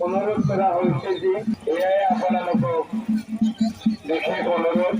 অনুরোধ করা হয়েছে যে এয়াই আপোনালোকক বিশেষ অনুরোধ।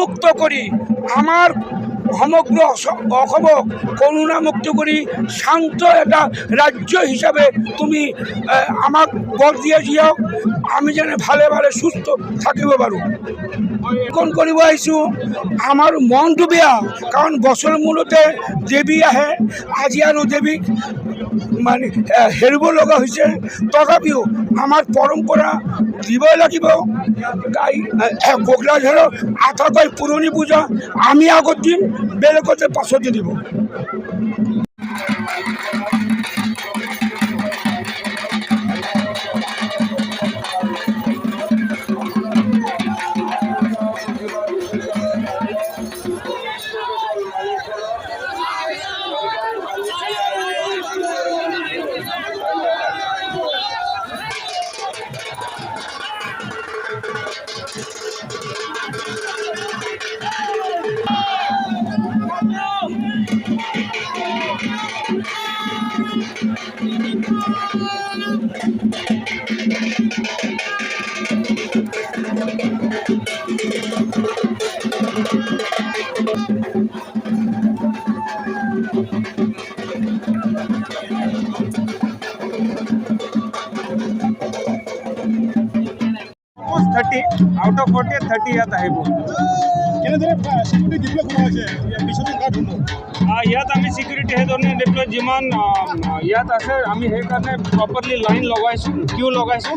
মুক্ত করি আমার সমগ্র অসম করোনা মুক্ত করি শান্ত এটা রাজ্য হিসাবে তুমি আমাক বৰ দিয়ে যাওক আমি যেন ভালে ভালে সুস্থ থাকিব পাৰোঁ। কোন কৰিব আহিছোঁ আমাৰ মনটো বেয়া কাৰণ বছৰ মূৰতে দেৱী আহে আজি আৰু দেৱীক মানে হেৰিব লগা হৈছে তথাপিও আমাৰ পৰম্পৰা দিবই লাগিব। কোকৰাঝাৰৰ আটাইতকৈ পুৰণি পূজা আমি আগত দিম বেলেগতে পাছতে দিব। आउट ऑफ 40 30 ইয়াত আহিব। ইয়াত আমি সিকিউৰিটি সেইধৰণে ডিপ্লয় যিমান ইয়াত আছে আমি সেইকাৰণে প্ৰপাৰলি লাইন লগাইছোঁ কিউ লগাইছোঁ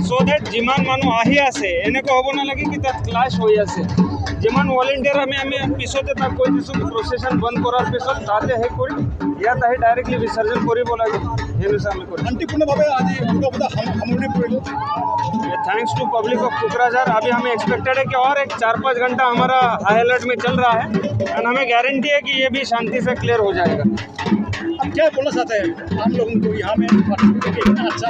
চ' ডেট যিমান মানুহ আহি আছে এনেকুৱা হ'ব নালাগে কি তাত ক্লাছ হৈ আছে। যিমান ভলেণ্টিয়াৰ আমি পিছতে তাক কৈ দিছোঁ কি প্ৰচেছন বন্ধ কৰাৰ পিছত তাতে শেষ কৰি ইয়াত আহি ডাইৰেক্টলি বিসৰ্জন কৰিব লাগে সেই অনুসাৰে আমি কৰিম। শান্তিপূৰ্ণভাৱে আজি দুৰ্গা সামৰণি কৰিলোঁ। Thanks to public of Kokrajhar. अभी हमें एक्सपेक्टेड है कि और एक 4-5 घंटा हमारा हाई अलर्ट में चल रहा है एंड हमें गारंटी है कि ये भी शांति से क्लियर हो जाएगा। अब क्या बोलना चाहते हैं आम लोगों को यहाँ में अच्छा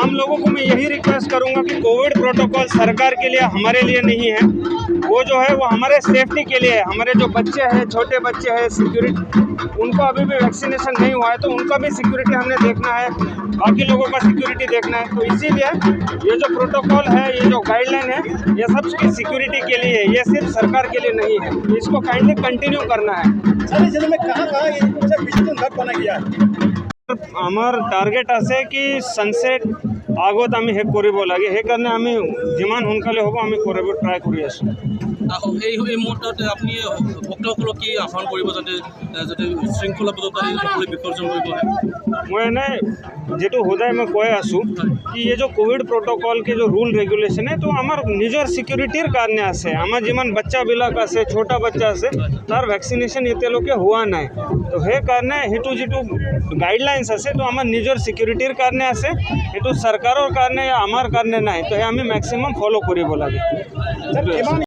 आम लोगों को मैं यही रिक्वेस्ट करूँगा कि कोविड प्रोटोकॉल सरकार के लिए हमारे लिए नहीं है, वो जो है वो हमारे सेफ्टी के लिए है। हमारे जो बच्चे हैं छोटे बच्चे हैं सिक्योरिटी उनको अभी भी वैक्सीनेशन नहीं हुआ है तो उनका भी सिक्योरिटी हमने देखना है, बाकी लोगों का सिक्योरिटी देखना है। तो इसीलिए ये जो प्रोटोकॉल है ये जो गाइडलाइन है ये सब सिक्योरिटी के लिए है, ये सिर्फ सरकार के लिए नहीं है। इसको काइंडली कंटिन्यू करना है। सारे जिले में कहाँ विसर्जन घाट बना गया है? আমার টার্গেট আছে কি সানসেট আগত আমি শেষ কৰিব লাগে সেইকাৰণে আমি যিমান সোনকালে হ'ব আমি কৰিব ট্ৰাই কৰি আছোঁ। এই মুহূৰ্তত আপুনি ভক্তসকলক কি আহ্বান কৰিব যাতে শৃংখলাবদ্ধতাৰে সকলোৱে বিসৰ্জন কৰিব লাগে? मैं जेटू होदाय मैं कह आसो कि ये जो कोविड प्रोटोकॉल के जो रूल रेगुलेशन है तो आमार निजर सिक्योरिटीर कारणे आसे आमार जिमान बच्चा बिलाक आसे छोटा बच्चा आसे तार वैक्सीनेशन एते लोके हुआ नाय तो हे कारणे हेतु जेटू गाइडलाइन्स आसे तो आमार निजर सिक्योरिटीर कारणे आसे हेतु सरकारोर कारणे या आमार कारणे नाय तो हे आमी मैक्सिमम फॉलो करिब लागे।